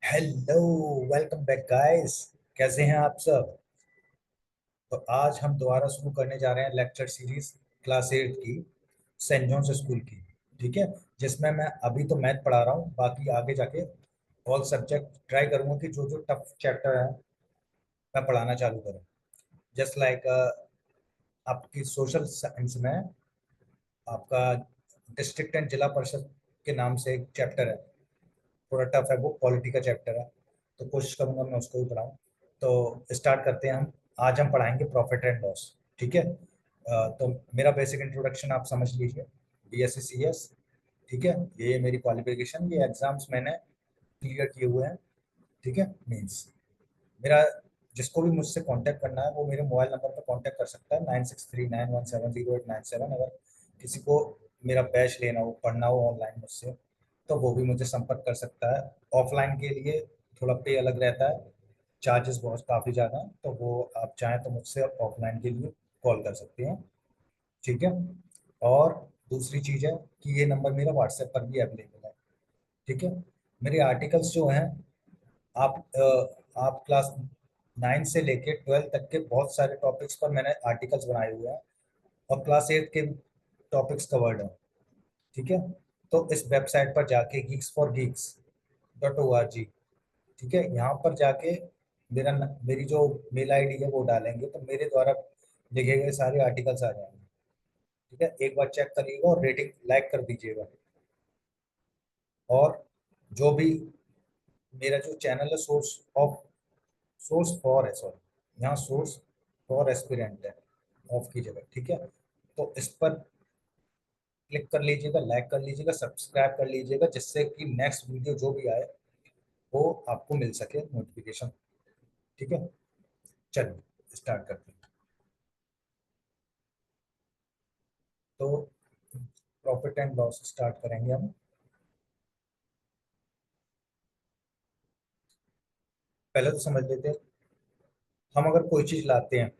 Hello, welcome back guys. कैसे हैं आप सब? तो आज हम दोबारा शुरू करने जा रहे हैं लेक्चर सीरीज क्लास 8 की, सेंट जॉन्स स्कूल की। ठीक है, जिसमें मैं अभी तो मैथ पढ़ा रहा हूँ, बाकी आगे जाके ऑल सब्जेक्ट ट्राई करूंगा कि जो जो टफ चैप्टर है मैं पढ़ाना चालू करूँ। जस्ट लाइक आपकी सोशल साइंस में आपका डिस्ट्रिक्ट एंड जिला परिषद के नाम से एक चैप्टर है, थोड़ा टफ है, वो पॉलिटी का चैप्टर है। तो कोशिश करूंगा मैं उसको भी पढ़ाऊँ। तो स्टार्ट करते हैं हम। आज हम पढ़ाएंगे प्रॉफिट एंड लॉस। ठीक है। तो मेरा बेसिक इंट्रोडक्शन आप समझ लीजिए। BSc CS। ठीक है, ये मेरी क्वालिफिकेशन, ये एग्जाम्स मैंने क्लियर किए हुए हैं। ठीक है, मीन्स मेरा जिसको भी मुझसे कांटेक्ट करना है वो मेरे मोबाइल नंबर पर कांटेक्ट कर सकता है, 9639170897। अगर किसी को मेरा बैच लेना हो, पढ़ना हो ऑनलाइन मुझसे, तो वो भी मुझे संपर्क कर सकता है। ऑफलाइन के लिए थोड़ा पे अलग रहता है, चार्जेस बहुत काफ़ी ज़्यादा हैं, तो वो आप चाहें तो मुझसे ऑफलाइन के लिए कॉल कर सकते हैं। ठीक है। और दूसरी चीज़ है कि ये नंबर मेरा व्हाट्सएप पर भी अवेलेबल है। ठीक है। मेरे आर्टिकल्स जो हैं, आप क्लास 9 से लेके 12 तक के बहुत सारे टॉपिक्स पर मैंने आर्टिकल्स बनाए हुए हैं, और क्लास 8 के टॉपिक्स कवर्ड हैं। ठीक है। तो इस वेबसाइट पर जाके geeks4geeks.org, ठीक है, यहाँ पर जाके मेरी जो मेल आईडी है वो डालेंगे तो मेरे द्वारा लिखे गए सारे आर्टिकल्स आ जाएंगे। ठीक है, एक बार चेक करिएगा और रेटिंग लाइक कर दीजिएगा। और जो भी मेरा जो चैनल है, सोर्स फॉर है, सॉरी, यहाँ सोर्स फॉर एस्पिरेंट है ऑफ की जगह। ठीक है, तो इस पर क्लिक कर लीजिएगा, लाइक कर लीजिएगा, सब्सक्राइब कर लीजिएगा, जिससे कि नेक्स्ट वीडियो जो भी आए वो आपको मिल सके नोटिफिकेशन। ठीक है, चलिए स्टार्ट करते हैं। तो प्रॉफिट एंड लॉस स्टार्ट करेंगे हम। पहले तो समझ लेते हैं, हम अगर कोई चीज लाते हैं,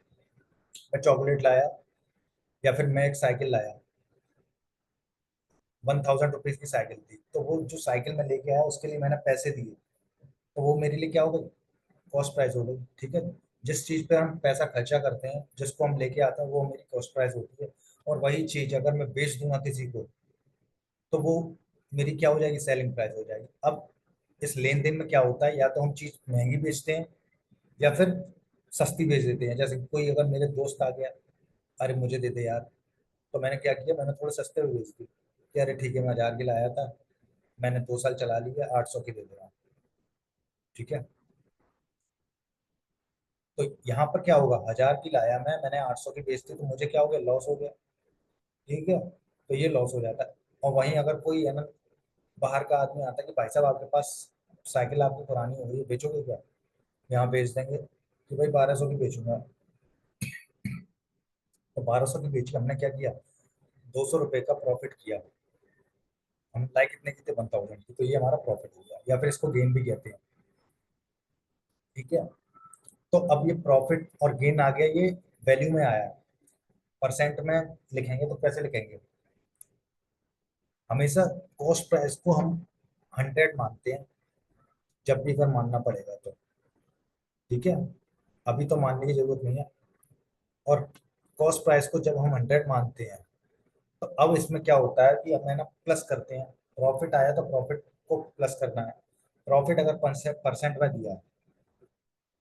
मैं चॉकलेट लाया या फिर मैं एक साइकिल लाया, 1000 रुपीज की साइकिल थी, तो वो जो साइकिल मैं लेके आया उसके लिए मैंने पैसे दिए, तो वो मेरे लिए क्या हो गई? कॉस्ट प्राइस हो गई। ठीक है, जिस चीज पे हम पैसा खर्चा करते हैं, जिसको हम लेके आते हैं, वो मेरी कॉस्ट प्राइस होती है। और वही चीज अगर मैं बेच दूंगा किसी को, तो वो मेरी क्या हो जाएगी? सेलिंग प्राइस हो जाएगी। अब इस लेन देन में क्या होता है, या तो हम चीज महंगी बेचते हैं या फिर सस्ती बेच देते हैं। जैसे कोई अगर मेरे दोस्त आ गया, अरे मुझे दे दे यार, तो मैंने क्या किया, मैंने थोड़े सस्ते में बेच दी कि अरे ठीक है, मैं 1000 की लाया था, मैंने 2 साल चला लिया, 800 की दे दे रहा हूँ। ठीक है, तो यहाँ पर क्या होगा? 1000 की लाया मैंने 800 की बेच दी, तो मुझे क्या हो गया? लॉस हो गया। ठीक है, तो ये लॉस हो जाता है। और वहीं अगर कोई है ना, बाहर का आदमी आता है कि भाई साहब आपके पास साइकिल आपकी पुरानी हो गई है, बेचोगे क्या? यहाँ बेच देंगे कि भाई 1200 की बेचूंगा। तो 1200 की बेची, हमने क्या किया? 200 रुपये का प्रॉफिट किया। हम लाइक कितने की थे? 1000 की, तो ये हमारा प्रॉफिट हो गया, या फिर इसको गेन भी कहते हैं। ठीक है, तो अब ये प्रॉफिट और गेन आ गया, ये वैल्यू में आया। परसेंट में लिखेंगे तो कैसे लिखेंगे? हमेशा कॉस्ट प्राइस को हम 100 मानते हैं, जब भी अगर मानना पड़ेगा तो। ठीक है, अभी तो मानने की जरूरत नहीं है। और कॉस्ट प्राइस को जब हम 100 मानते हैं, तो अब इसमें क्या होता है कि अब है ना, प्लस करते हैं। प्रॉफिट आया तो प्रॉफिट को प्लस करना है। प्रॉफिट अगर परसेंट में दिया है,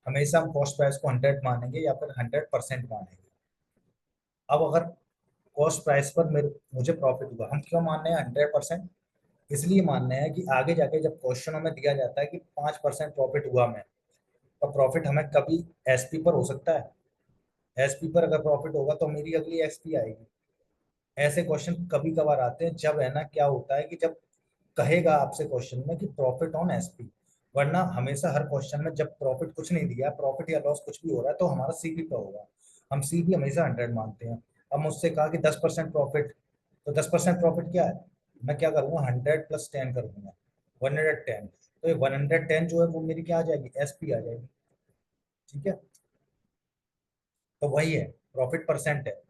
हमेशा हम कॉस्ट प्राइस को 100 मानेंगे या फिर 100% मानेंगे। अब अगर कॉस्ट प्राइस पर मेरे मुझे प्रॉफिट हुआ, हम क्यों मान रहे हैं 100%? इसलिए मानना है कि आगे जाके जब क्वेश्चनों में दिया जाता है कि 5% प्रॉफिट हुआ मैं, तो प्रॉफिट हमें कभी एसपी पर हो सकता है। एसपी पर अगर प्रॉफिट होगा तो मेरी अगली एसपी आएगी। ऐसे क्वेश्चन कभी कभार आते हैं, जब है ना क्या होता है कि जब कहेगा आपसे क्वेश्चन में कि प्रॉफिट ऑन एसपी, वरना हमेशा हर क्वेश्चन में जब प्रॉफिट कुछ नहीं दिया, प्रॉफिट या लॉस कुछ भी हो रहा है, तो हमारा सीपी पे होगा। हम सीपी हमेशा 100 मानते हैं। अब मुझसे कहा कि 10% प्रॉफिट, तो 10% प्रॉफिट क्या है? मैं क्या करूंगा? 100 + 10 कर दूंगा, 110। तो ये 110 जो है वो मेरी क्या आ जाएगी? एसपी आ जाएगी। ठीक है, तो वही है, प्रॉफिट परसेंट है।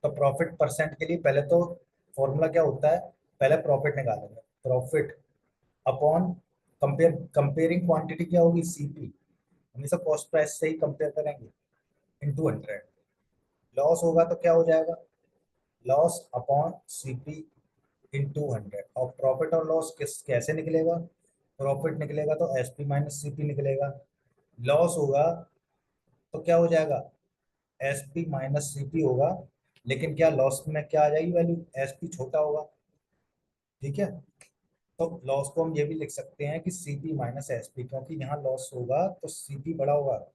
तो प्रॉफिट परसेंट के लिए पहले तो फॉर्मूला क्या होता है? पहले प्रॉफिट निकालेंगे, प्रॉफिट अपॉन कंपेयरिंग क्वांटिटी क्या होगी, सीपी, हमेशा कॉस्ट प्राइस से ही कंपेयर करेंगे, इनटू 100। लॉस होगा तो क्या हो जाएगा, लॉस अपॉन सीपी इनटू 100। और प्रॉफिट और लॉस किस कैसे निकलेगा, प्रॉफिट निकलेगा तो एसपी माइनस सीपी निकलेगा, लॉस होगा तो क्या हो जाएगा, एसपी माइनस सीपी होगा। लेकिन क्या लॉस में क्या आ जाएगी वैल्यू, एसपी छोटा होगा, ठीक है। तो लॉस को हम ये भी लिख सकते हैं कि सीपी माइनस एसपी, क्योंकि यहाँ लॉस होगा तो सीपी बड़ा होगा,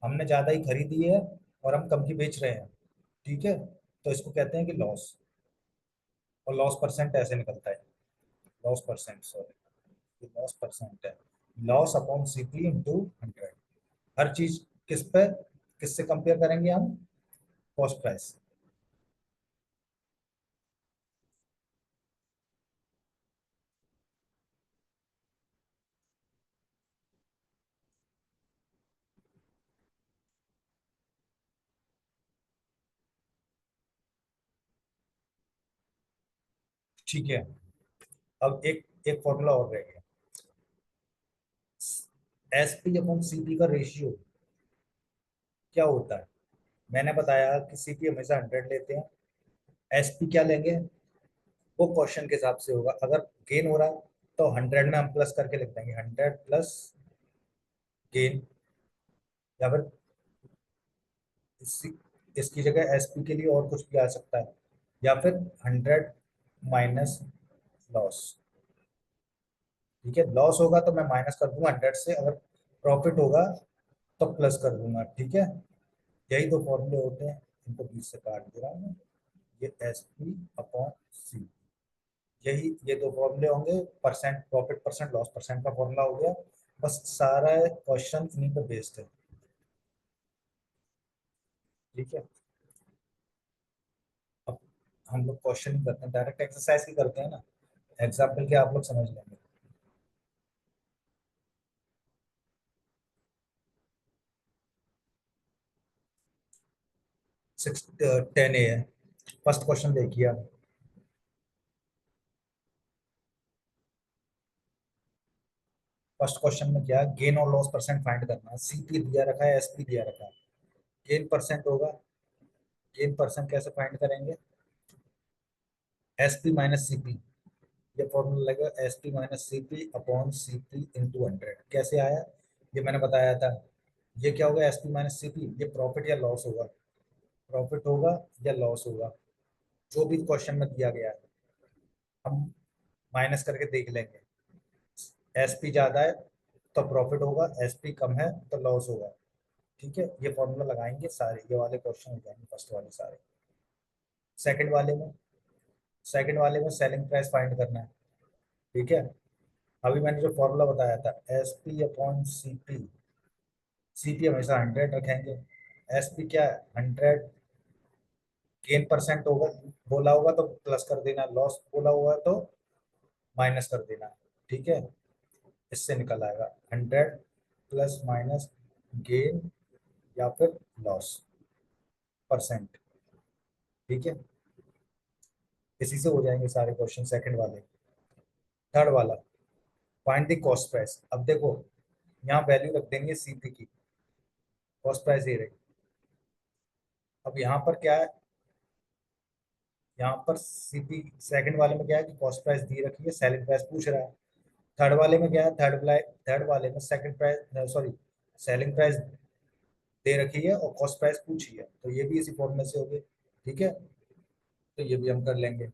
हमने ज्यादा ही खरीदी है और हम कम की बेच रहे हैं, ठीक है। तो इसको कहते हैं कि लॉस, और लॉस परसेंट ऐसे निकलता है, loss percent, sorry, loss percent है, लॉस अपॉन सीपी इंटू 100। हर चीज किस पे, किससे कंपेयर करेंगे हम, कॉस्ट प्राइस। ठीक है, अब एक एक फॉर्मूला और रह गया, एस पी अपॉन सीपी का रेशियो क्या होता है। मैंने बताया कि सीपी हमेशा 100 लेते हैं, एसपी क्या लेंगे, वो क्वेश्चन के हिसाब से होगा। अगर गेन हो रहा है तो 100 में हम प्लस करके लिख देंगे, 100 प्लस गेन, या फिर इसी इसकी जगह एसपी के लिए और कुछ भी आ सकता है, या फिर 100 माइनस लॉस। ठीक है, लॉस होगा तो मैं माइनस कर दूंगा 100 से, अगर प्रॉफिट होगा तो प्लस कर दूंगा, ठीक है। यही दो फॉर्मूले होते हैं, इनको बीच से काट दे रहा हूँ मैं। ये एस पी अपॉन सी, यही ये दो फॉर्मूले होंगे, percent profit percent loss percent का फॉर्मूला हो गया। बस सारा क्वेश्चन इन्हीं पे बेस्ड है, ठीक है। अब हम लोग क्वेश्चन ही करते हैं, डायरेक्ट एक्सरसाइज ही करते हैं ना, एग्जाम्पल के आप लोग समझ लेंगे। 10A है, फर्स्ट क्वेश्चन देखिए आप। फर्स्ट क्वेश्चन में क्या है, गेन और लॉस परसेंट फाइंड करना है, सीपी दिया रखा है, एसपी दिया रखा है, गेन परसेंट होगा, गेन परसेंट कैसे फाइंड करेंगे, एसपी माइनस सीपी, ये फॉर्मूला लगेगा, S P minus C P upon C P into 100। कैसे आया, ये मैंने बताया था। ये क्या होगा, S P minus C P, ये प्रॉफिट या लॉस होगा, प्रॉफिट होगा या लॉस होगा, जो भी क्वेश्चन में दिया गया है हम माइनस करके देख लेंगे। एस पी ज्यादा है तो प्रॉफिट होगा, एस पी कम है तो लॉस होगा, ठीक है। ये फॉर्मूला लगाएंगे, सारे ये वाले क्वेश्चन हो जाएंगे फर्स्ट वाले सारे। सेकंड वाले में, सेकंड वाले में सेलिंग प्राइस फाइंड करना है, ठीक है। अभी मैंने जो फॉर्मूला बताया था, S P upon C P, CP हमेशा 100 रखेंगे, एसपी क्या है 100, गेन परसेंट होगा बोला होगा तो प्लस कर देना, लॉस बोला हुआ तो माइनस कर देना, ठीक है। इससे निकल आएगा 100 प्लस माइनस गेन या फिर लॉस परसेंट, ठीक है। इसी से हो जाएंगे सारे क्वेश्चन सेकंड वाले। थर्ड वाला, फाइंड द कॉस्ट प्राइस। अब देखो, यहाँ वैल्यू रख देंगे सीपी की, कॉस्ट प्राइस ये रही। अब यहाँ पर क्या है, यहाँ पर सीपी सेकंड वाले में क्या है कि कॉस्ट प्राइस दी रखी है, सेलिंग प्राइस पूछ रहा है। थर्ड वाले में क्या है, थर्ड वाले में second price, sorry, selling price दे रखी है और कॉस्ट प्राइस पूछी है, तो ये भी इसी फॉर्मूले से होगी, ठीक है। तो ये भी हम कर लेंगे।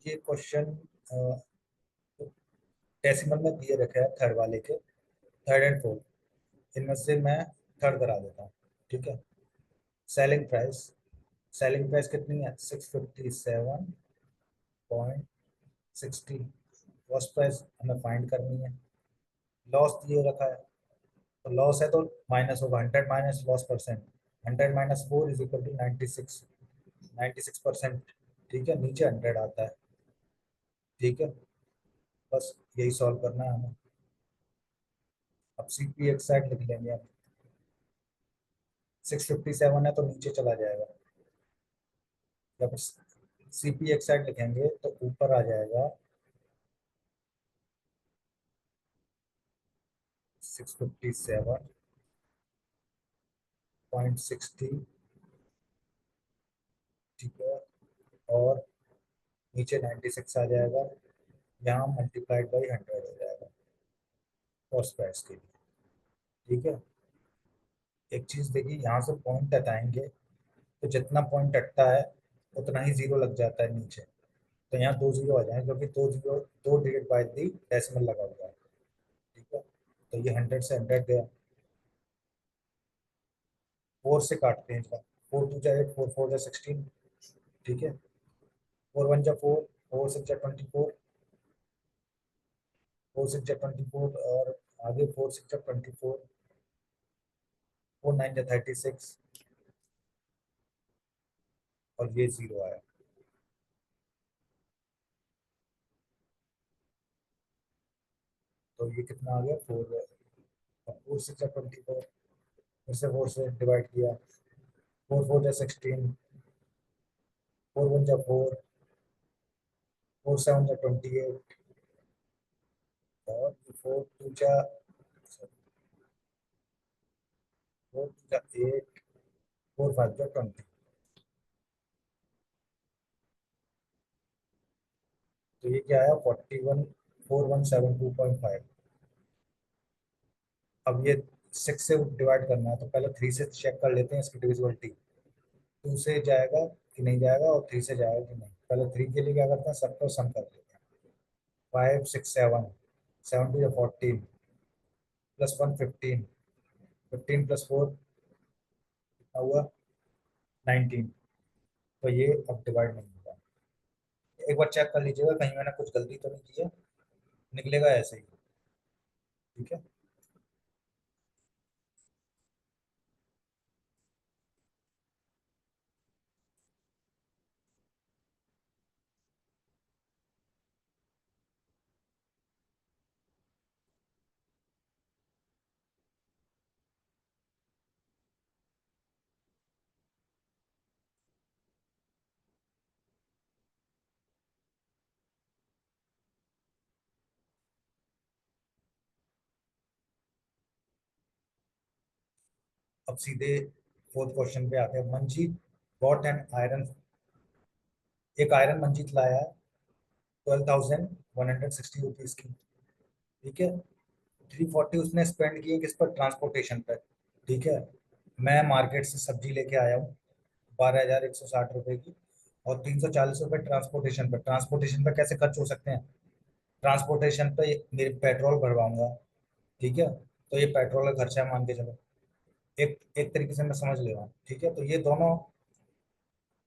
ये क्वेश्चन डेसिमल में दिए रखे हैं थर्ड वाले के, थर्ड एंड फोर्थ, इनमें से मैं थर्ड करा देता हूँ, ठीक है। सेलिंग प्राइस, सेलिंग प्राइस कितनी है, 657.60, कॉस्ट प्राइस हमें फाइंड करनी है, लॉस दिए रखा है, तो लॉस है तो माइनस होगा, 100 minus loss percent, 100 - 4 is equal to 96, 96%, ठीक है। नीचे 100 आता है, ठीक है। बस यही सॉल्व करना है हमें। अब सी पी एक साइड लिख लेंगे हम, 657 है तो नीचे चला जाएगा, या फिर सीपी एक साइड लिखेंगे तो ऊपर आ जाएगा 657.60, ठीक है। और नीचे 96 आ जाएगा, यहाँ मल्टीप्लाइड बाई 100 हो जाएगा कॉस्ट प्राइस के लिए, ठीक है। एक चीज देखिए, यहाँ से पॉइंट हटाएंगे तो जितना पॉइंट हटता है उतना ही जीरो लग जाता है नीचे। तो यहाँ दो जीरो आ जाए, क्योंकि दो जीरो, दो डिवाइड बाई दी डेसिमल लगा हुआ है, ठीक है। तो ये 100 से 100 गया, 4 से काटते हैं इसका, 4 2 जा 8, 4 4 जा 16, ठीक है। 4 1 जा 4, 4 6 जा 24, 4 6 जा 24, और आगे 4 6 जा 24, 4 9 जा 36, और ये जीरो आया। तो ये कितना आ गया, 4, 4 6 जा 24, फिर से 4 से डिवाइड किया, 4 4 जा 16, 4 1 जा 4, 4 7 जा 28, और 4 2 जा 8, 4 5 जा 20। तो ये क्या आया, 414172.5। अब ये 6 से डिवाइड करना है, तो पहले 3 से चेक कर लेते हैं इसकी डिविजिबिलिटी। 2 से जाएगा कि नहीं जाएगा, और 3 से जाएगा कि नहीं। पहले 3 के लिए क्या करते हैं, सबको सम कर लेते हैं। 5 6 7, 7 2 जा 14, +1 15, 15 + 4 कितना हुआ, 19। तो ये अब डिवाइड नहीं होगा। एक बार चेक कर लीजिएगा कहीं मैंने कुछ गलती तो नहीं की है, निकलेगा ऐसे ही, ठीक है। अब सीधे फोर्थ क्वेश्चन पे आते हैं। मंजीत बॉट एन आयरन, एक आयरन मंजीत लाया है 12,160 रुपीज की, ठीक है। 340 उसने स्पेंड किए किस पर, ट्रांसपोर्टेशन पर, ठीक है। मैं मार्केट से सब्जी लेके आया हूँ 12,160 रुपए की, और 340 रुपये ट्रांसपोर्टेशन पर। ट्रांसपोर्टेशन पर कैसे खर्च हो सकते हैं, ट्रांसपोर्टेशन पे मेरे पेट्रोल भरवाऊंगा, ठीक है। तो ये पेट्रोल का खर्चा है मान के चलो, एक एक तरीके से मैं समझ ले रहा हूँ, ठीक है। तो ये दोनों,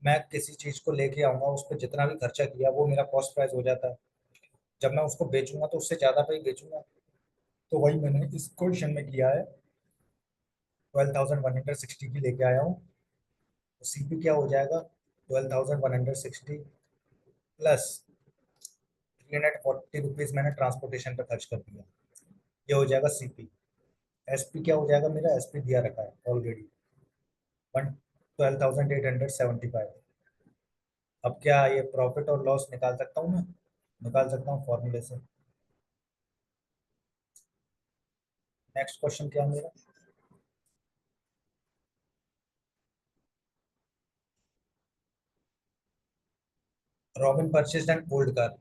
मैं किसी चीज को लेके आऊंगा, उस पर जितना भी खर्चा किया वो मेरा कॉस्ट प्राइस हो जाता है। जब मैं उसको बेचूंगा तो उससे ज्यादा पे ही बेचूंगा। तो वही मैंने इस क्वेश्चन में किया है, 12,160 की लेके आया हूँ। तो सीपी क्या हो जाएगा, 12,160 प्लस 340 रुपीज मैंने ट्रांसपोर्टेशन पे खर्च कर दिया, ये हो जाएगा सीपी। एसपी क्या हो जाएगा, मेरा एसपी दिया रखा है ऑलरेडी, 12,875। अब क्या ये प्रॉफिट और लॉस निकाल सकता हूँ मैं, निकाल सकता हूँ फॉर्मूले से। नेक्स्ट क्वेश्चन क्या है मेरा, robin purchased an old car.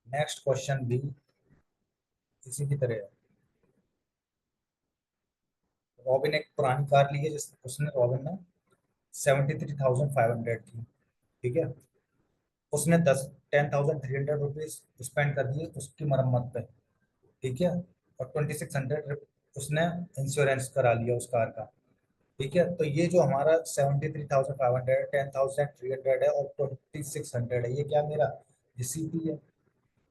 Next question भी इसी की तरह है। रॉबिन एक पुरानी कार ली है, जिस उसने रॉबिन ने 73,500 की, ठीक है। उसने 10,300 रुपीज स्पेंड कर दिए उसकी मरम्मत पे, ठीक है। और 2,600 उसने इंश्योरेंस करा लिया उस कार का, ठीक है। तो ये जो हमारा 73,500, 10,300 है, और 2,600 है, ये क्या मेरा, ये सीपी है।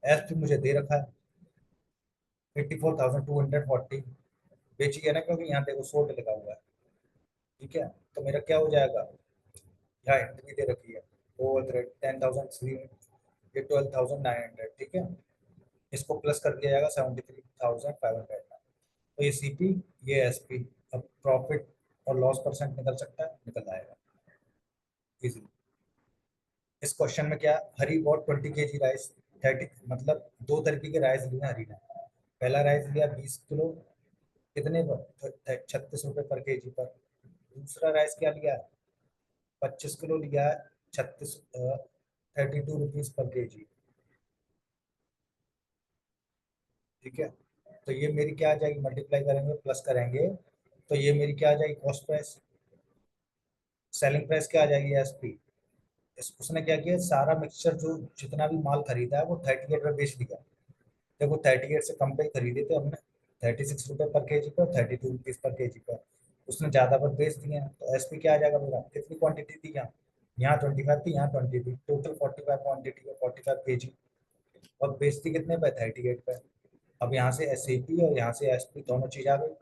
एस पी मुझे दे रखा है 84,240, बेची है ना, क्योंकि यहाँ देखो सोल्ड लिखा हुआ है, ठीक है। तो मेरा क्या हो जाएगा, यहाँ एंट्री दे रखी है, वो 10,300, ये 12,900, ठीक है। इसको प्लस कर दिया जाएगा 73,500 का। तो ये सीपी, ये एसपी। अब प्रॉफिट और लॉस परसेंट निकल सकता है, निकल आएगा इजीली। इस क्वेश्चन में क्या, हरी बॉट 20 kg राइस, 30, मतलब दो तरीके के राइस लिए हरी ने। पहला राइस लिया 20 किलो, कितने पर, 36 रुपए पर केजी पर। दूसरा राइस क्या लिया, 25 किलो लिया है, 32 रुपीज पर केजी। ठीक है, तो ये मेरी क्या आ जाएगी, मल्टीप्लाई करेंगे प्लस करेंगे, तो ये मेरी क्या आ जाएगी, कॉस्ट प्राइस। सेलिंग प्राइस क्या आ जाएगी, एसपी। उसने क्या किया, सारा मिक्सचर जो जितना भी माल खरीदा है वो 38 में बेच दिया। देखो 38 से कम पे ही खरीदे थे हमने, 36 रुपए पर केजी पर, 32 रुपीज पर केजी पर। उसने ज्यादा पर बेच दिए हैं, तो एसपी क्या आ जाएगा मेरा, कितनी क्वांटिटी थी यहाँ, यहाँ 25 थी, यहाँ 20 थी, टोटल 45 क्वांटिटी है, 45 केजी। और बेचती कितने पे, 38 पे। अब यहाँ से एसएपी और यहाँ से एसपी दोनों चीज आ गई।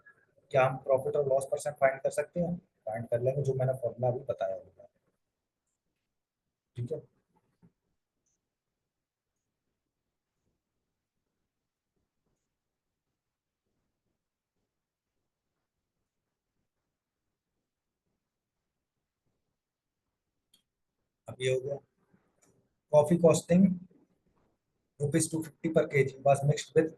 क्या हम प्रॉफिट और लॉस परसेंट फाइंड कर सकते हैं, फाइंड कर लेंगे, जो मैंने फॉर्मूला अभी बताया होगा। ठीक है, अब ये हो गया। Coffee costing ₹250 per KG was mixed with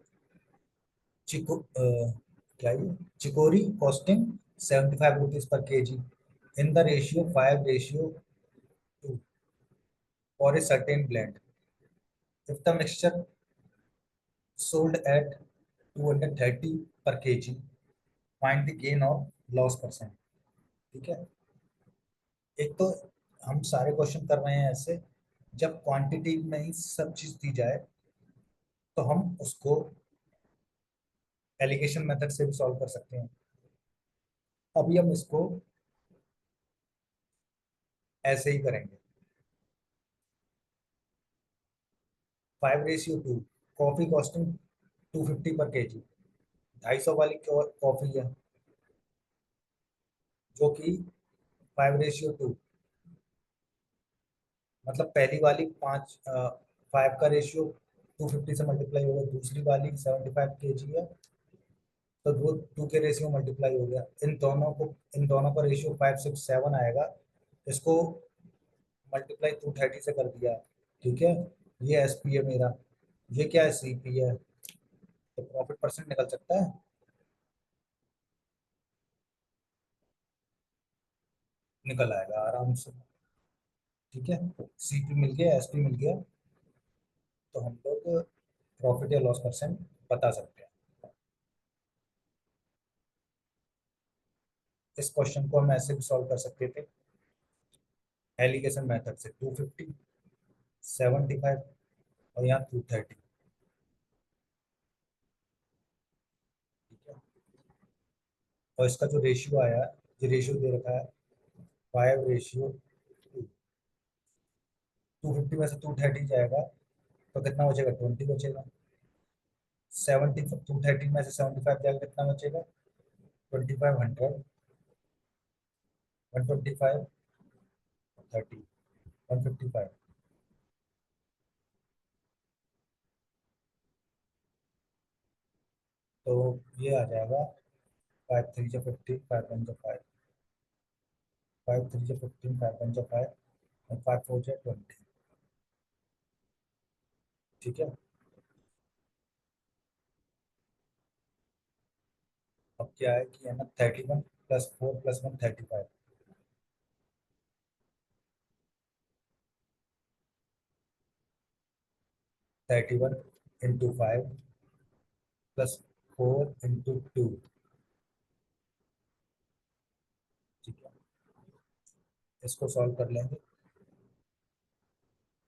चिको क्या ये chicory costing ₹75 per KG in the ratio 5:2 for a certain blend. If the mixture sold at 230 per kg, find the gain or loss percent. ठीक है, एक तो हम सारे question कर रहे हैं ऐसे, जब क्वांटिटी में ही सब चीज दी जाए तो हम उसको एलिगेशन मेथड से भी सॉल्व कर सकते हैं। अभी हम इसको ऐसे ही करेंगे, 5:2, कॉफी कॉस्टिंग 250 पर केजी, 250 वाली कॉफी है जो कि 5:2, मतलब पहली वाली 5 का रेशियो 250 से मल्टीप्लाई होगा, दूसरी वाली 75 केजी है, तो वो 2 के रेशियो मल्टीप्लाई हो गया। इन दोनों का रेशियो 567 आएगा। इसको मल्टीप्लाई 230 से कर दिया। ठीक है, ये एसपी है मेरा, ये क्या है, सीपी है। तो प्रॉफिट परसेंट निकल सकता है, निकल आएगा आराम से। ठीक है, सीपी मिल गया, एसपी मिल गया, तो हम लोग प्रॉफिट या लॉस परसेंट बता सकते हैं। इस क्वेश्चन को हम ऐसे भी सॉल्व कर सकते थे, एलिगेशन मेथड से, 250, 75 और यहाँ 230। ठीक है, और इसका जो रेशियो आया, ये रेशियो दे रखा है 5:2। 250 में से 230 जाएगा तो कितना बचेगा, 20 बचेगा। 230 में से 75 जाएगा, कितना बचेगा, 2500, 125, 30, 155। तो ये आ जाएगा 5 3 जा 15, 5 1 जा 5, 5 3 जा 15, 5 1 जा 5, और 5 4 जा 20। ठीक है, अब क्या है कि है ना, 31 + 4 + 1 35, 31 × 5 + 4 × 2। ठीक है, इसको सॉल्व कर लेंगे।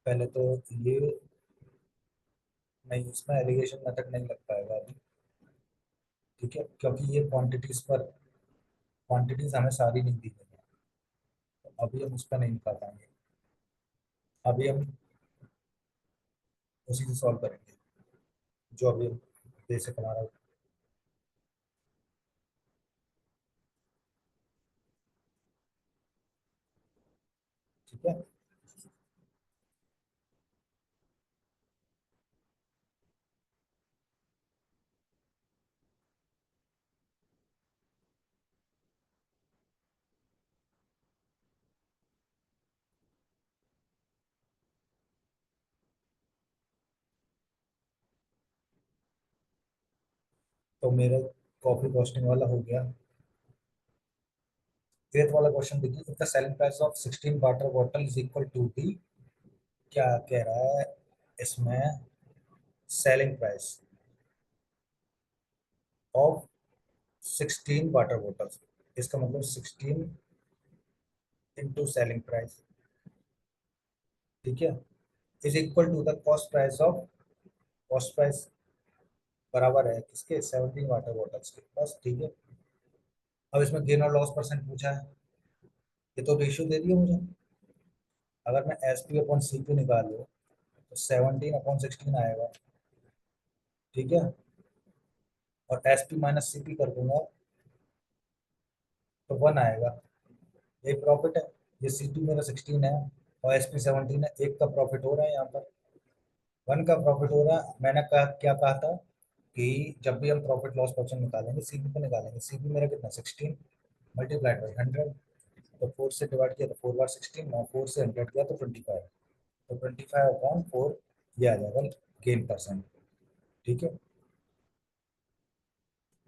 पहले तो ये, नहीं इसमें एलिगेशन मेथड नहीं लग पाएगा अभी। ठीक है, क्योंकि ये क्वांटिटीज हमें सारी नहीं दी गई है, तो अभी हम उसका नहीं निकाल पाएंगे। अभी हम उसी से सॉल्व करेंगे जो अभी हम बेसिक हमारा। ठीक है, तो मेरा कॉफी कॉस्टिंग वाला हो गया। एथ वाला क्वेश्चन देखिए, if the selling price of 16 water bottle is equal to the, क्या कह रहा है इसमें, selling price of 16 water bottles, इसका मतलब 16 इंटू सेलिंग प्राइस, ठीक है, is equal to the cost price of, cost price बराबर है किसके, 17 वाटर बॉटल्स के, बस ठीक है। अब इसमें गेन और लॉस परसेंट पूछा है, ये तो रेशियो दे दिया मुझे। अगर मैं S P upon C P निकालूँ तो 17/16 आएगा, ठीक है, और S P minus C P कर दूंगा तो 1 आएगा। ये प्रॉफिट है, ये सी पी मेरा 16 है और एस पी 17 है, एक का प्रॉफिट हो रहा है यहाँ पर, 1 का प्रॉफिट हो रहा है। मैंने कहा, क्या कहा था कि जब भी हम प्रॉफिट लॉस परसेंट निकालेंगे सीपी पे निकालेंगे, सीपी मेरा कितना 16 मल्टीप्लाइड बाई 100, तो 4 से डिवाइड किया तो 4 बार 16, और 4 से 100 किया तो 25, तो 25/4 ये आ जाएगा गेन परसेंट, ठीक है।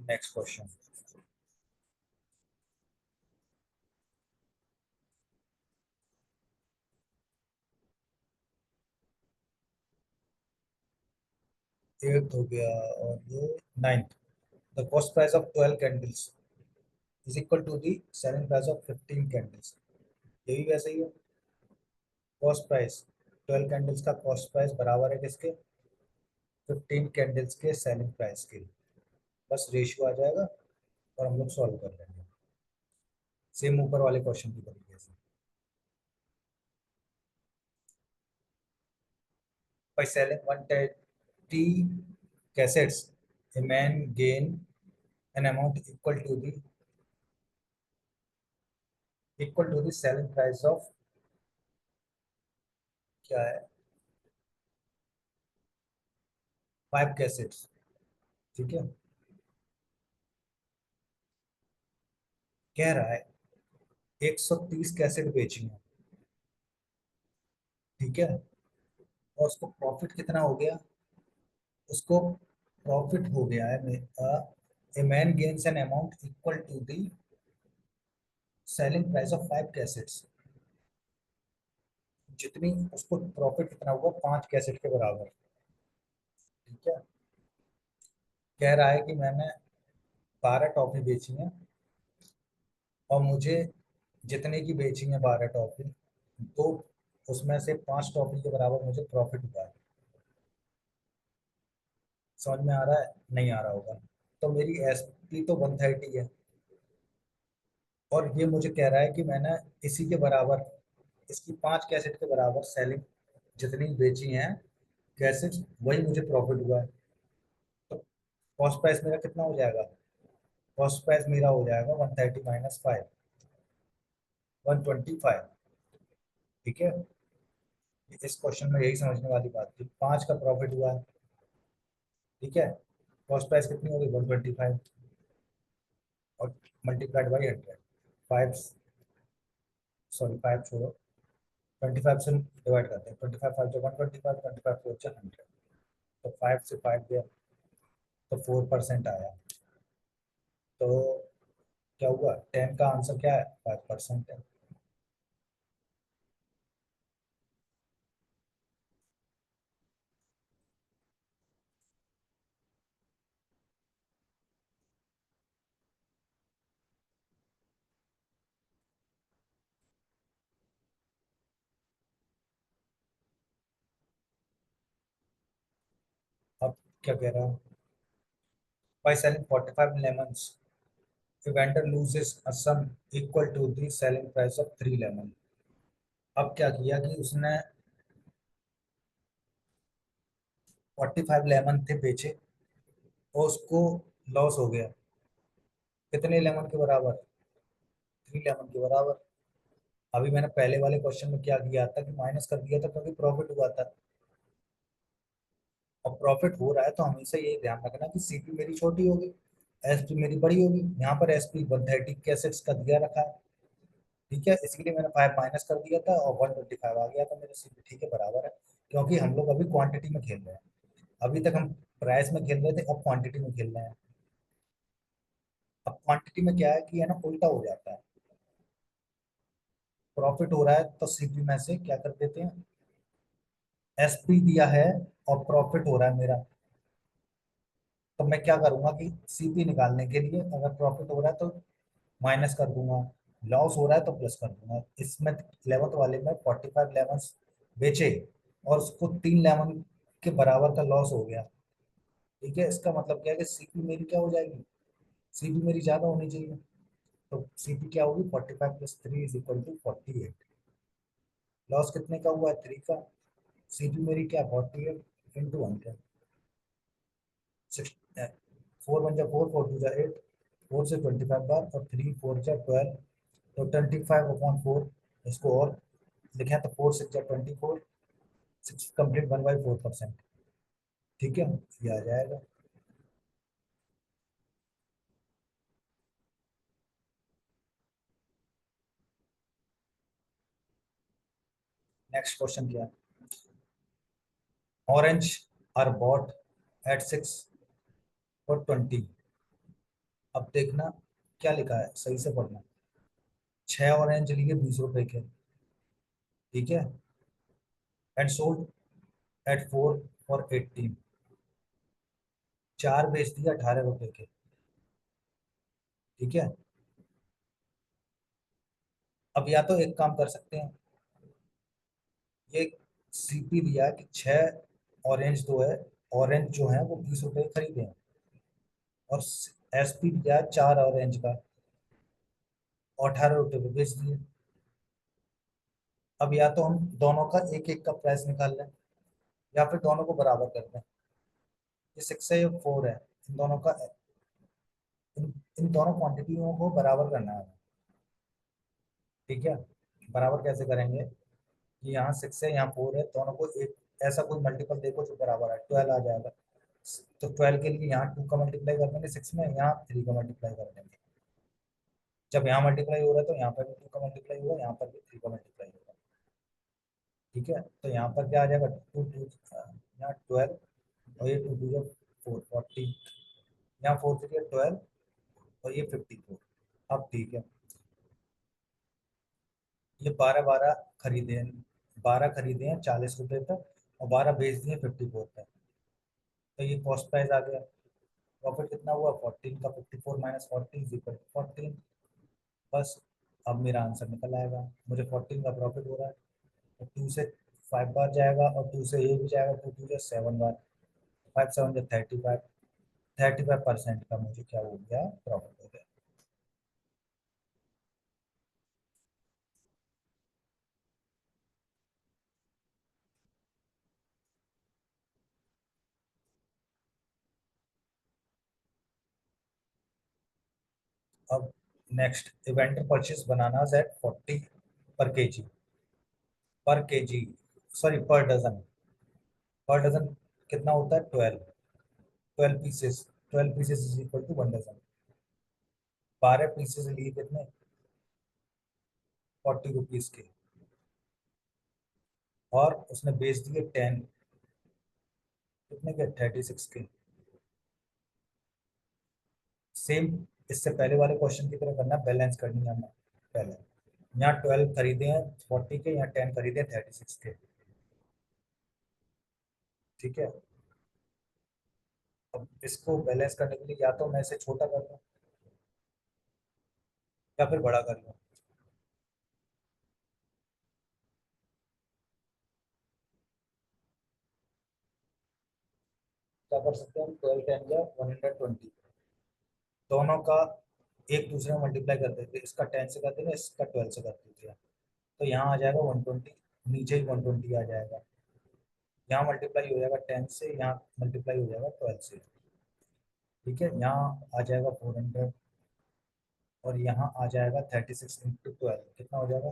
नेक्स्ट क्वेश्चन, एट हो गया, और ये ninth, the cost price of 12 candles is equal to the selling price of 15 candles, ये भी वैसे ही है। कॉस्ट प्राइस 12 कैंडल्स का कॉस्ट प्राइस बराबर है किसके, 15 कैंडल्स के सेलिंग प्राइस के, बस रेशियो आ जाएगा और हम लोग सॉल्व कर लेंगे सेम ऊपर वाले क्वेश्चन की तरीके से। By selling 130 cassettes a man gain an amount equal to the selling price of, क्या है, 5 कैसेट्स, ठीक है। कह रहा है 130 कैसेट बेची है, ठीक है, और उसको प्रॉफिट कितना हो गया, उसको प्रॉफिट हो गया है, a man gains an amount equal to the selling price of 5 cassettes, जितनी उसको प्रॉफिट कितना हुआ 5 कैसेट के बराबर, ठीक है। कह रहा है कि मैंने 12 टॉफी बेची है और मुझे जितने की बेची है 12 टॉफी, तो उसमें से 5 टॉफी के बराबर मुझे प्रॉफिट हुआ है। समझ में आ रहा है, नहीं आ रहा होगा। तो मेरी एस पी तो 130 है, और ये मुझे कह रहा है कि मैंने इसी के बराबर, इसकी 5 कैसेट के बराबर सेलिंग जितनी बेची हैं कैसेट, वही मुझे प्रॉफिट हुआ है। तो कॉस्ट प्राइस मेरा कितना हो जाएगा, कॉस्ट प्राइस मेरा हो जाएगा 130 - 5, 125, ठीक है। इस क्वेश्चन में यही समझने वाली बात थी, 5 का प्रॉफिट हुआ है, ठीक है, कॉस्ट प्राइस कितनी होगी 125, और मल्टीप्लाइड बाई 100, 5, सॉरी 5 छोड़ो, 25 से डिवाइड करते हैं, 25 5 जो 125, 25 4 जो 100, तो 5 से 5 गया तो 4% आया। तो क्या हुआ, 10 का आंसर क्या है, 5% है। अब क्या कह रहा हूँ, by selling 45 lemons the vendor loses a sum equal to the selling price of 3 lemon। अब क्या किया कि उसने 45 लेमन थे बेचे और उसको लॉस हो गया, कितने लेमन के बराबर, 3 लेमन के बराबर। अभी मैंने पहले वाले क्वेश्चन में क्या किया था कि माइनस कर दिया था क्योंकि प्रॉफिट हुआ था, और प्रॉफिट हो रहा है तो हमेशा ये ध्यान रखना कि सीपी मेरी छोटी होगी, एसपी मेरी बड़ी होगी। यहाँ पर एसपी 130 कैसेट्स का दिया रखा है, ठीक है, इसलिए मैंने 5 माइनस कर दिया था और 125 आ गया था मेरे सीपी, ठीक है, बराबर है। क्योंकि हम लोग अभी क्वांटिटी में खेल रहे हैं, अभी तक हम प्राइस में खेल रहे थे, अब क्वांटिटी में खेल रहे हैं, अब क्वांटिटी में क्या है कि है ना, उल्टा हो जाता है। प्रॉफिट हो रहा है तो सीपी में से क्या कर देते हैं, एसपी दिया है और प्रॉफिट हो रहा है मेरा, तो मैं क्या करूंगा कि सीपी निकालने के लिए अगर प्रॉफिट हो रहा है तो माइनस कर दूंगा, लॉस हो रहा है तो प्लस कर दूंगा। इसमें 11th वाले में 45 लेमन बेचे और उसको 3 लेमन के बराबर का लॉस हो गया। ठीक है, इसका मतलब क्या है कि सीपी मेरी क्या हो जाएगी, सीपी मेरी ज्यादा होनी चाहिए। तो सीपी क्या होगी, 45 + 3 = 48। लॉस कितने का हुआ है, 3 का। सीपी मेरी क्या, 48 × 100, 4 1 = 4, 4 2 = 8, 4 से 25 बार, और 3 4 = 12, तो 25/4 इसको और लिखें तो 4 6 = 24, 6 कंप्लीट 1/4%। ठीक है, ये आ जाएगा। नेक्स्ट क्वेश्चन क्या है, orange are bought at 6 for 20। अब देखना क्या लिखा है, सही से पढ़ना। 6 ऑरेंज लिए 20 रुपए के, ठीक है, एंड सोल्ड एट 4 for 18। चार बेच दिया 18 रुपए के, ठीक है। अब या तो एक काम कर सकते हैं, ये सीपी दिया कि 6 ऑरेंज दो है, ऑरेंज जो है वो 20 रुपए खरीदे हैं, और एसपी दिया 4 ऑरेंज का, और 18 रुपए पे बेच दिए। अब या तो हम दोनों का एक एक का प्राइस निकाल लें, या फिर दोनों को बराबर कर दें। ये 6 है, ये 4 है, इन दोनों का, इन दोनों क्वांटिटियों को बराबर करना है। ठीक है, बराबर कैसे करेंगे कि यहाँ 6 है, यहाँ 4 है, दोनों को एक ऐसा कोई मल्टीपल देखो जो बराबर है, 12 आ जाएगा। तो 12 के लिए यहाँ 2 का मल्टीप्लाई कर देंगे 6 में, यहाँ 3 का मल्टीप्लाई कर देंगे। जब यहाँ मल्टीप्लाई हो रहा है तो यहाँ पर भी 2 का मल्टीप्लाई होगा, यहाँ पर भी 3 का मल्टीप्लाई होगा। ठीक है, तो यहाँ पर क्या आ जाएगा, 2 2, यहाँ 12, और ये 2 2 = 4 40, यहाँ 4 3 = 12, और ये 54। अब ठीक है, ये 12 12 खरीदे हैं, 12 खरीदे हैं 40 रुपए तक, और 12 बेच दिए 54 तक। तो ये कॉस्ट प्राइस आ गया। प्रॉफिट कितना हुआ, 14 का 54 - 40 = 14। बस, अब मेरा आंसर निकल आएगा, मुझे 14 का प्रॉफिट हो रहा है। तो 2 से 5 बार जाएगा, और 2 से ये भी जाएगा, 2 2 = 7 बार, 5 7 = 35, 35% का मुझे क्या हो गया, प्रॉफिट हो गया। अब next, a vendor purchase bananas at 40 per KG, per KG, sorry per dozen. Per dozen कितना होता है, 12, 12 पीसेस, 12 पीसेस = 1 डजन। 12 पीसेस लिए कितने, 40 रुपीज के, और उसने बेच दिए 10, कितने के, 36 के। सेम इससे पहले वाले क्वेश्चन की तरह करना, बैलेंस करनी है हमें पहले। यहाँ 12 खरीदे हैं 40 के, यहाँ 10 खरीदे हैं 36 के। ठीक है, अब इसको बैलेंस करने के लिए या तो मैं इसे छोटा कर लूँ, या फिर बड़ा कर लूँ। क्या कर सकते हैं हम, 12 10 या 120, दोनों का एक दूसरे में मल्टीप्लाई कर देते, इसका 10 से कर देंगे, इसका 12 से कर दीजिए, तो यहाँ आ जाएगा 120, नीचे ही 120 आ जाएगा। यहाँ मल्टीप्लाई हो जाएगा 10 से, यहाँ मल्टीप्लाई हो जाएगा 12 से। ठीक है, यहाँ आ जाएगा 400, और यहाँ आ जाएगा 36 × 12, कितना हो जाएगा,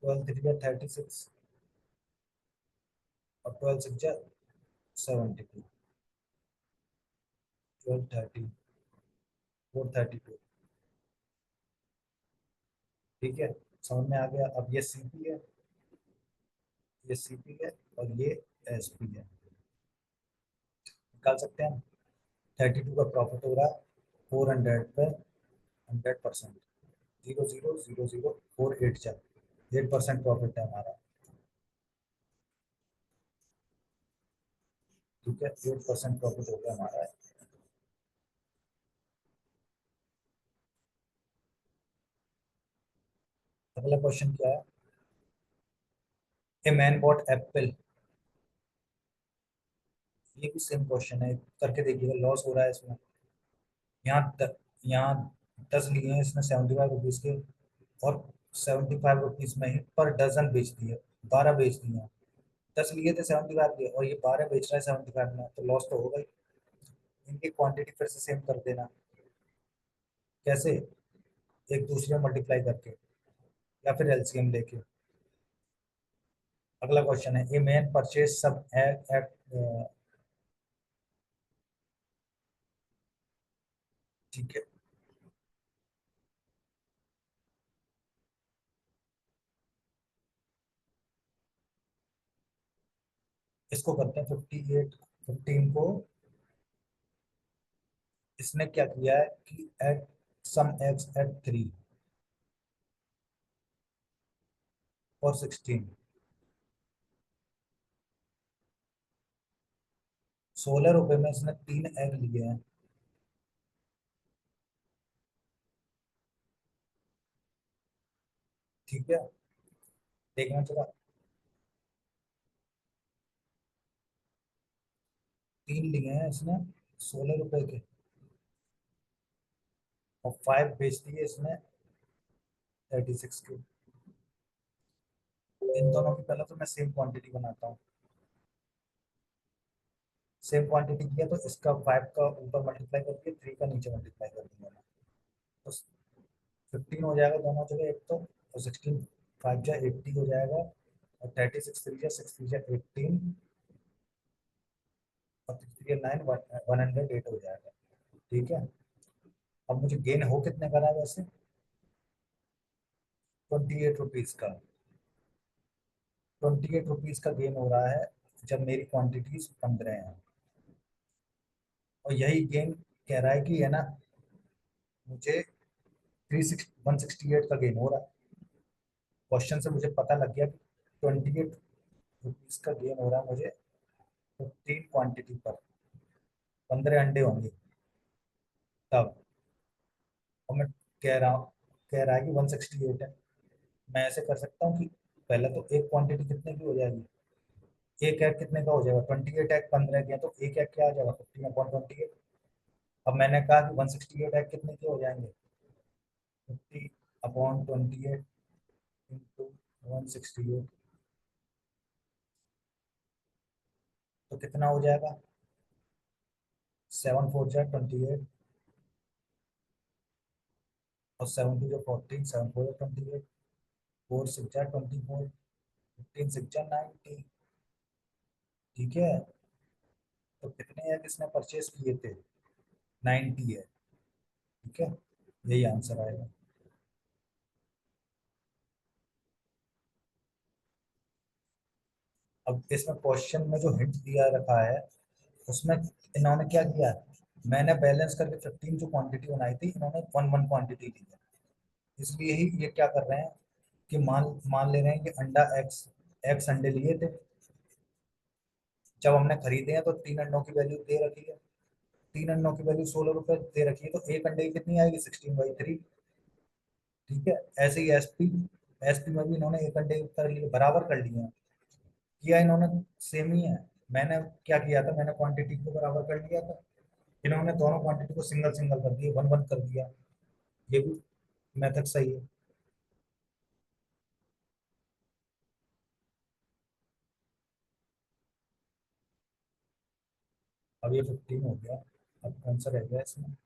12 3 या 36, और 12 6 जा 72, 12 30, 432। ठीक है, समझ में आ गया। अब ये सीपी है, ये सीपी है, और ये एसपी है, निकाल सकते हैं हम। 32 का प्रॉफिट हो रहा है 400 पे 100%, 0.00048 चल 8% प्रॉफिट है हमारा। ठीक है, 8% प्रॉफिट हो गया हमारा। अगला क्वेश्चन क्या है? A man bot Apple. ये भी सेम क्वेश्चन है, करके देखिएगा, लॉस हो रहा है इसमें। यहाँ 10 लिए हैं इसने 75 रुपीज के, और 75 रुपीज में ही पर डजन बेच दिए, 12 बेच दिए हैं। 10 लिए थे 75 के, और ये 12 बेच रहा है 75 में, तो लॉस तो होगा ही। इनकी क्वांटिटी फिर से सेम कर देना। कैसे? एक दूसरे मल्टीप्लाई करके, या फिर एलसीएम लेके। अगला क्वेश्चन है, ए मैन परचेज सब एग एट, ठीक है, इसको करते हैं 58, 15 को इसने क्या किया है कि एट सम एग्स एट 3 और 16, 16 रुपए में इसने 3 एग लिए हैं। ठीक है, देखना चला, 3 लिए हैं इसने 16 रुपए के, और 5 बेच दिए इसने 36 के। इन दोनों की पहले तो मैं सेम क्वांटिटी बनाता हूँ। सेम क्वांटिटी किया तो इसका 5 का ऊपर मल्टीप्लाई करके 3 का नीचे मल्टीप्लाई कर दूंगा मैं। तो 15 हो जाएगा दोनों जगह एक तो, और 16 5 जा 80 हो जाएगा, और 36 3 जा 6 3 जा 18, और 3 9 108 हो जाएगा। ठीक है, अब मुझे गेन हो कितने का रहा है वैसे? 28 रुपीज का। 28 रुपीज का गेन हो रहा है जब मेरी क्वांटिटीज 15 है। और यही गेन कह रहा है कि है ना, मुझे 168 का गेन हो रहा है। क्वेश्चन से मुझे पता लग गया कि 28 रुपीज का गेन हो रहा है मुझे 15 क्वांटिटी पर, 15 अंडे होंगे तब। और मैं कह रहा है कि 168 है। मैं ऐसे कर सकता हूँ कि पहले तो एक क्वांटिटी कितने की हो जाएगी, एक एग कितने का हो जाएगा, 28 एग 15 के हैं, तो एक एग क्या आ जाएगा, 15/28। अब मैंने कहा कि 168 एग कितने के हो जाएंगे, 50/28 इंटू 168, तो कितना हो जाएगा, 7 4 जा 28, और 7 2 जा 14, 7 4 जा 28, 4 6 जा 24, 15 6 जा 90। ठीक है, तो कितने एग इसने परचेज किए थे, 90 है। ठीक है, यही आंसर आएगा। अब इसमें क्वेश्चन में जो हिंट दिया रखा है उसमें इन्होंने क्या किया है, मैंने बैलेंस करके 15 जो क्वांटिटी बनाई थी, इन्होंने 1 1 क्वांटिटी ली है। इसलिए ही ये क्या कर रहे हैं कि मान मान ले रहे हैं कि अंडा एक्स, एक्स अंडे लिए थे, जब हमने खरीदे हैं तो 3 अंडों की वैल्यू दे रखी है, 3 अंडों की वैल्यू 16 रुपए दे रखी है, तो एक अंडे की कितनी आएगी, 16/3। ठीक है, ऐसे ही एसपी, एसपी में भी इन्होंने एक अंडे कर लिए, बराबर कर लिए हैं, किया इन्होंने सेम ही है। मैंने क्या किया था, मैंने क्वांटिटी को बराबर कर लिया था, इन्होंने दोनों क्वांटिटी को सिंगल सिंगल कर दिया, 1 1 कर दिया। ये भी मेथड सही है। अब ये 15 हो गया, अब कौन सा रह गया इसमें?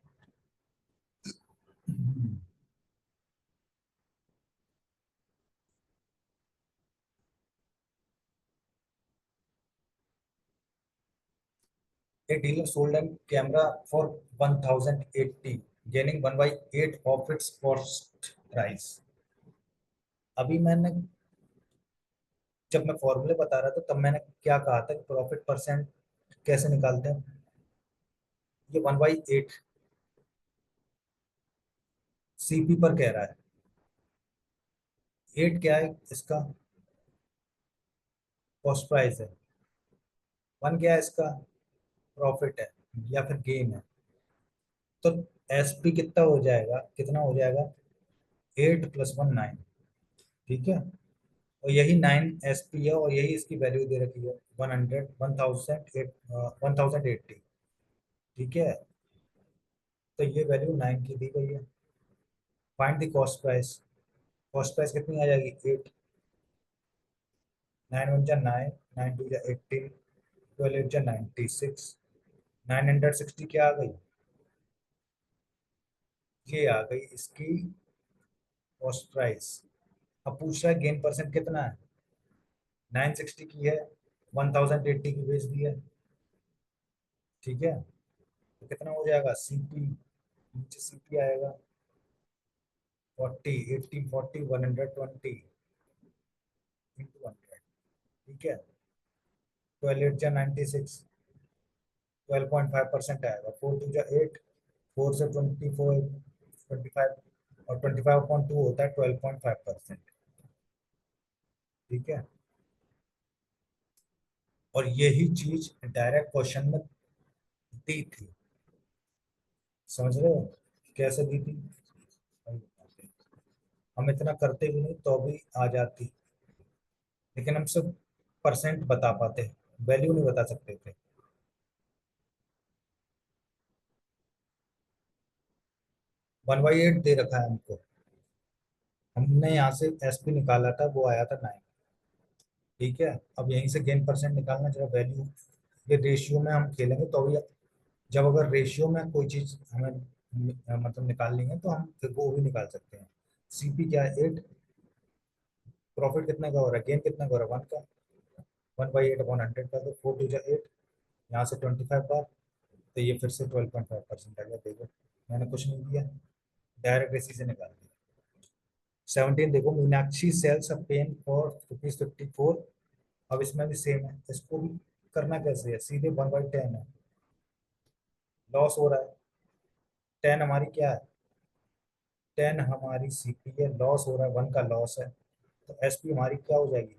A dealer sold a camera for 1080, gaining 1/8 of its cost price. अभी मैंने, जब मैं फॉर्मूले बता रहा था तब मैंने क्या कहा था, प्रॉफिट परसेंट कैसे निकालते हैं? ये 1/8 सीपी पर कह रहा है। 8 क्या है इसका? कॉस्ट प्राइस है। 1 क्या है इसका? प्रॉफिट है या फिर गेन है। तो एसपी कितना हो जाएगा, कितना हो जाएगा? 8 + 1 9। ठीक है। और यही 9 एसपी है और यही इसकी वैल्यू दे रखी है 100 1080। ठीक है। तो ये वैल्यू 9 की दी गई है। Find the cost price. Cost price कितनी आ जाएगी? 8। 9 × 1 = 9, 9 × 2 = 18, 12 × 8 = 96। 960 क्या आ गई? ये आ गई इसकी कॉस्ट प्राइस। अब पूछ रहा है गेन परसेंट कितना है? 960 की है, 1080 की बेच दी है। ठीक है। तो कितना हो जाएगा सीपी? नीचे सीपी आएगा 40, 80, 40, 120 इंटू 100। ठीक है। 12 × 8 = 96, 12.5% आएगा। 4 × 2 = 8, 4 से 24, 25, और 25/2 होता है 12.5%। ठीक है। और यही चीज डायरेक्ट क्वेश्चन में दी थी। समझ रहे हो कैसे दी थी? हम इतना करते भी नहीं तो भी आ जाती, लेकिन हम सिर्फ परसेंट बता पाते, वैल्यू नहीं बता सकते थे। 1/8 दे रखा है हमको। हमने यहाँ से एसपी निकाला था, वो आया था 9। ठीक है। अब यहीं से गेन परसेंट निकालना, जरा वैल्यू ये रेशियो में हम खेलेंगे तो भी। जब अगर रेशियो में कोई चीज हमें मतलब निकालनी है तो हम फिर वो भी निकाल सकते हैं। सीपी क्या है? 8। प्रॉफिट कितने का हो रहा है, गेन कितने का हो रहा है? 1 का। 1/8/100 का, तो 4 × 2 = 8। यहाँ से 25 बार, तो ये फिर से 12.5% आ गया। देखो मैंने कुछ नहीं किया, डायरेक्ट इसी से निकाल दिया। 17 देखो, Meenakshi sells a pen for ₹54। अब इसमें भी सेम है, इसको भी करना कैसे है? सीधे 1/10 है। लॉस हो रहा है। 10 हमारी क्या है? 10 हमारी सीपी है, लॉस हो रहा है, 1 का लॉस है। तो एसपी हमारी क्या हो जाएगी?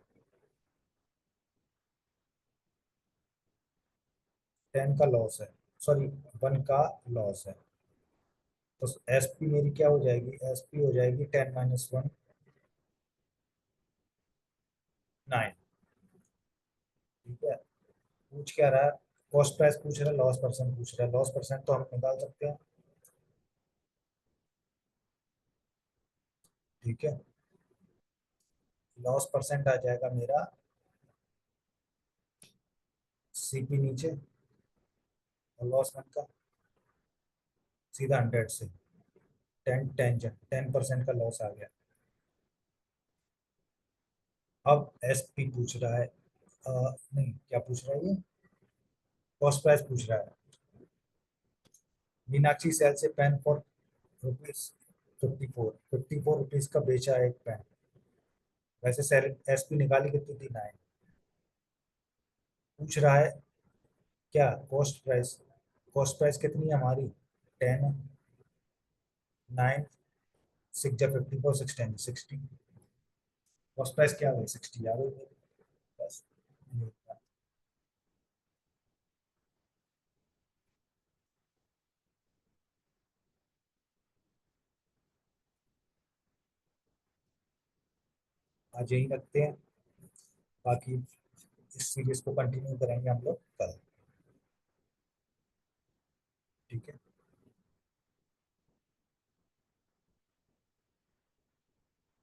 10 का लॉस है, सॉरी 1 का लॉस है। तो एसपी मेरी क्या हो जाएगी? एसपी हो जाएगी 10 - 1 9। ठीक है। पूछ क्या रहा है? कॉस्ट प्राइस पूछ रहा है, लॉस परसेंट पूछ रहा है। लॉस परसेंट तो हम निकाल सकते हैं। ठीक है। लॉस परसेंट आ जाएगा मेरा सीपी नीचे, और लॉस वन का सीधा 100 से 10% का लॉस आ गया। अब एसपी पूछ रहा है, नहीं क्या पूछ रहा है ये? कॉस्ट प्राइस पूछ रहा है। मीनाक्षी सेल से पेन फॉर ₹54 का बेचा है एक पेन। वैसे सेल एसपी निकाली कितनी थी? 9। पूछ रहा है क्या? Cost price. कॉस्ट प्राइस कितनी है हमारी? 10 है। 9 6 जा 54, 6 10 60। कॉस्ट प्राइस क्या है? 60 आ गई। बस ये था। आज यही रखते हैं, बाकी इस सीरीज को कंटिन्यू करेंगे हम लोग कल। ठीक है।